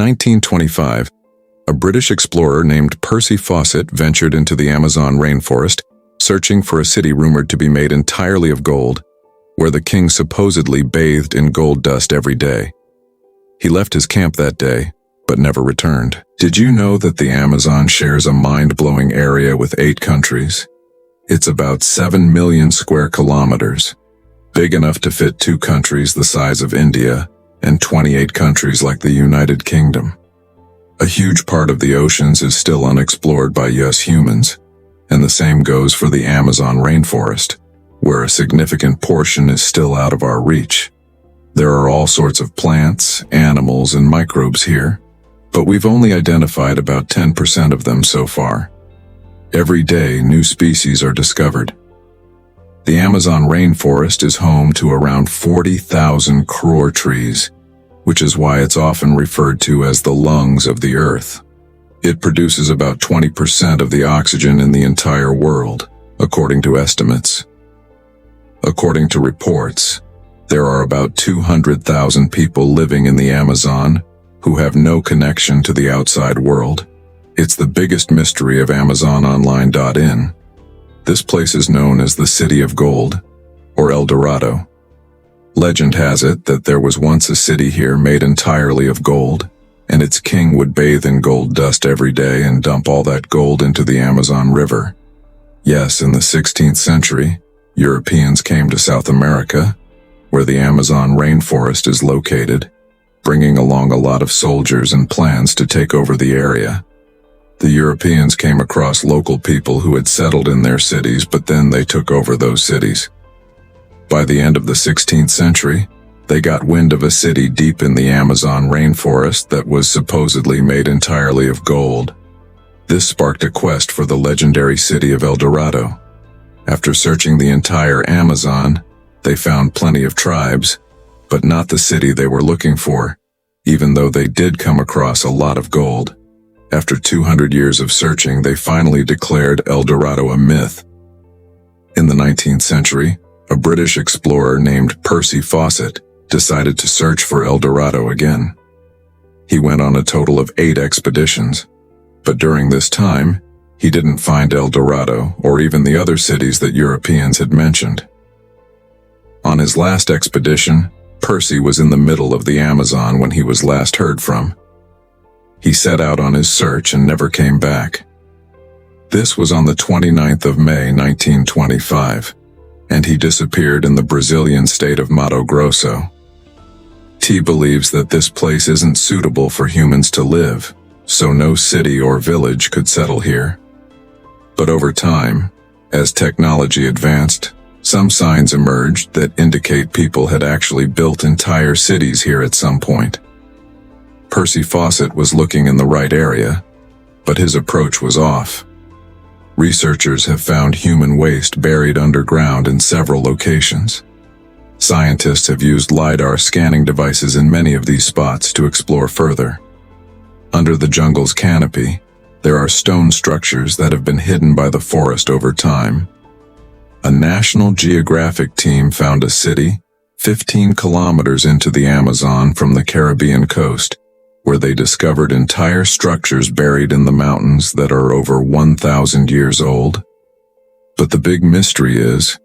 1925, a British explorer named Percy Fawcett ventured into the Amazon rainforest, searching for a city rumored to be made entirely of gold, where the king supposedly bathed in gold dust every day. He left his camp that day, but never returned. Did you know that the Amazon shares a mind-blowing area with 8 countries? It's about 7 million square kilometers, big enough to fit 2 countries the size of India and 28 countries like the United Kingdom. A huge part of the oceans is still unexplored by us humans, and the same goes for the Amazon rainforest, where a significant portion is still out of our reach. There are all sorts of plants, animals, and microbes here, but we've only identified about 10% of them so far. Every day, new species are discovered. The Amazon rainforest is home to around 40,000 crore trees, which is why it's often referred to as the lungs of the earth. It produces about 20% of the oxygen in the entire world, according to estimates. According to reports, there are about 200,000 people living in the Amazon who have no connection to the outside world. It's the biggest mystery of AmazonOnline.in. This place is known as the City of Gold, or El Dorado. Legend has it that there was once a city here made entirely of gold, and its king would bathe in gold dust every day and dump all that gold into the Amazon River. Yes, in the 16th century, Europeans came to South America, where the Amazon rainforest is located, bringing along a lot of soldiers and plans to take over the area. The Europeans came across local people who had settled in their cities, but then they took over those cities. By the end of the 16th century, they got wind of a city deep in the Amazon rainforest that was supposedly made entirely of gold. This sparked a quest for the legendary city of El Dorado. After searching the entire Amazon, they found plenty of tribes, but not the city they were looking for, even though they did come across a lot of gold. After 200 years of searching, they finally declared El Dorado a myth. In the 19th century, a British explorer named Percy Fawcett decided to search for El Dorado again. He went on a total of 8 expeditions, but during this time, he didn't find El Dorado or even the other cities that Europeans had mentioned. On his last expedition, Percy was in the middle of the Amazon when he was last heard from. He set out on his search and never came back. This was on the 29th of May, 1925, and he disappeared in the Brazilian state of Mato Grosso. T believes that this place isn't suitable for humans to live, so no city or village could settle here. But over time, as technology advanced, some signs emerged that indicate people had actually built entire cities here at some point. Percy Fawcett was looking in the right area, but his approach was off. Researchers have found human waste buried underground in several locations. Scientists have used LiDAR scanning devices in many of these spots to explore further. Under the jungle's canopy, there are stone structures that have been hidden by the forest over time. A National Geographic team found a city 15 kilometers into the Amazon from the Caribbean coast, where they discovered entire structures buried in the mountains that are over 1,000 years old. But the big mystery is,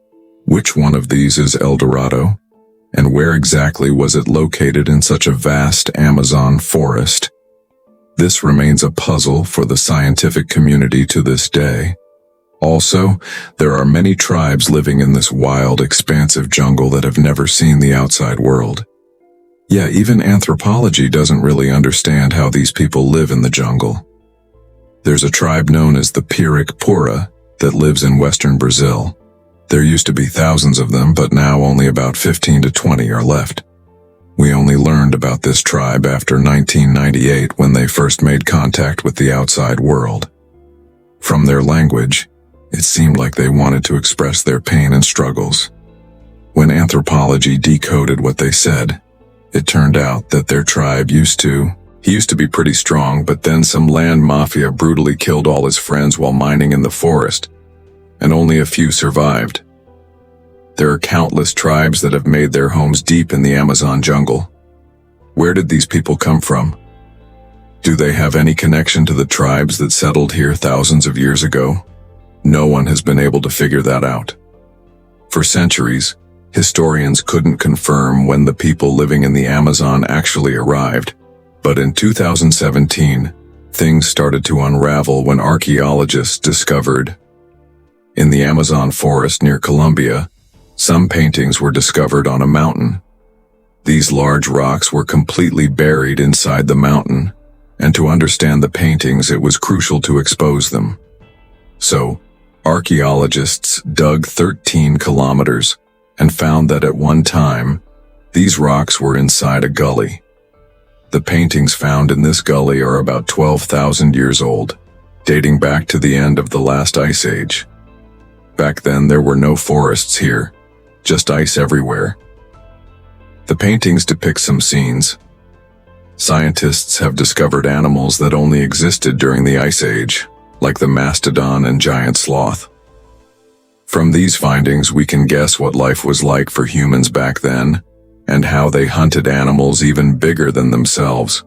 which one of these is El Dorado, and where exactly was it located in such a vast Amazon forest? This remains a puzzle for the scientific community to this day. Also, there are many tribes living in this wild, expansive jungle that have never seen the outside world. Yeah, even anthropology doesn't really understand how these people live in the jungle. There's a tribe known as the Piric Pura that lives in western Brazil. There used to be thousands of them, but now only about 15 to 20 are left. We only learned about this tribe after 1998 when they first made contact with the outside world. From their language, it seemed like they wanted to express their pain and struggles. When anthropology decoded what they said, it turned out that their tribe used to be pretty strong, but then some land mafia brutally killed all his friends while mining in the forest, and only a few survived. There are countless tribes that have made their homes deep in the Amazon jungle. Where did these people come from? Do they have any connection to the tribes that settled here thousands of years ago? No one has been able to figure that out. For centuries, historians couldn't confirm when the people living in the Amazon actually arrived, but in 2017, things started to unravel when archaeologists discovered. In the Amazon forest near Colombia, some paintings were discovered on a mountain. These large rocks were completely buried inside the mountain, and to understand the paintings it was crucial to expose them. So, archaeologists dug 13 kilometers and found that at one time, these rocks were inside a gully. The paintings found in this gully are about 12,000 years old, dating back to the end of the last ice age. Back then there were no forests here, just ice everywhere. The paintings depict some scenes. Scientists have discovered animals that only existed during the ice age, like the mastodon and giant sloth. From these findings we can guess what life was like for humans back then, and how they hunted animals even bigger than themselves.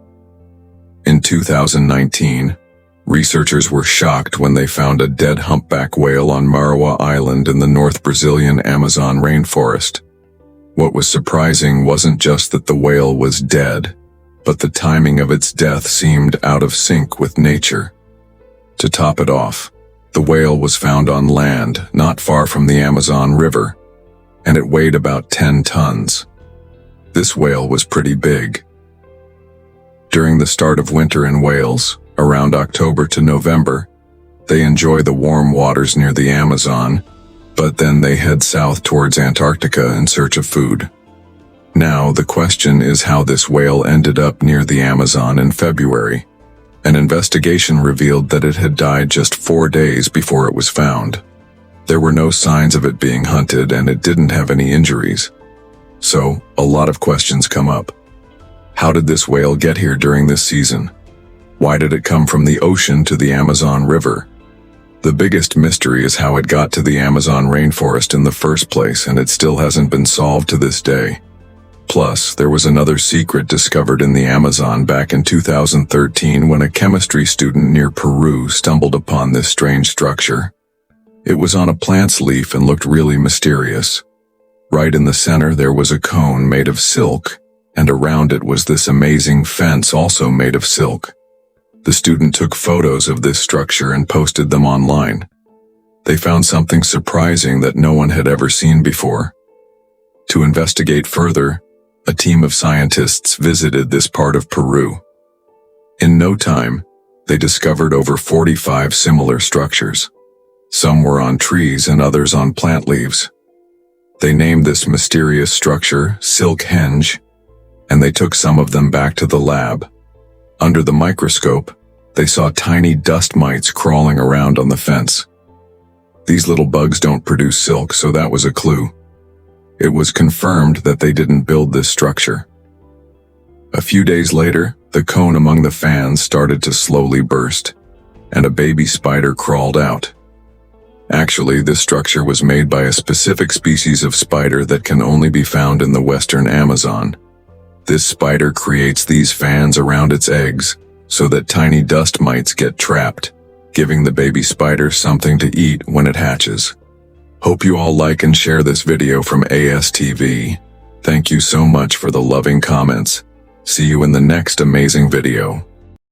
In 2019, researchers were shocked when they found a dead humpback whale on Marawa Island in the North Brazilian Amazon rainforest. What was surprising wasn't just that the whale was dead, but the timing of its death seemed out of sync with nature. To top it off, the whale was found on land not far from the Amazon River, and it weighed about 10 tons. This whale was pretty big. During the start of winter in Wales, around October to November, they enjoy the warm waters near the Amazon, but then they head south towards Antarctica in search of food. Now, the question is how this whale ended up near the Amazon in February. An investigation revealed that it had died just 4 days before it was found. There were no signs of it being hunted and it didn't have any injuries. So, a lot of questions come up. How did this whale get here during this season? Why did it come from the ocean to the Amazon River? The biggest mystery is how it got to the Amazon rainforest in the first place, and it still hasn't been solved to this day. Plus, there was another secret discovered in the Amazon back in 2013 when a chemistry student near Peru stumbled upon this strange structure. It was on a plant's leaf and looked really mysterious. Right in the center there was a cone made of silk, and around it was this amazing fence also made of silk. The student took photos of this structure and posted them online. They found something surprising that no one had ever seen before. To investigate further, a team of scientists visited this part of Peru. In no time, they discovered over 45 similar structures. Some were on trees and others on plant leaves. They named this mysterious structure Silk Henge, and they took some of them back to the lab. Under the microscope, they saw tiny dust mites crawling around on the fence. These little bugs don't produce silk, so that was a clue. It was confirmed that they didn't build this structure. A few days later, the cone among the fans started to slowly burst, and a baby spider crawled out. Actually, this structure was made by a specific species of spider that can only be found in the western Amazon. This spider creates these fans around its eggs so that tiny dust mites get trapped, giving the baby spider something to eat when it hatches. Hope you all like and share this video from ASTV. Thank you so much for the loving comments. See you in the next amazing video.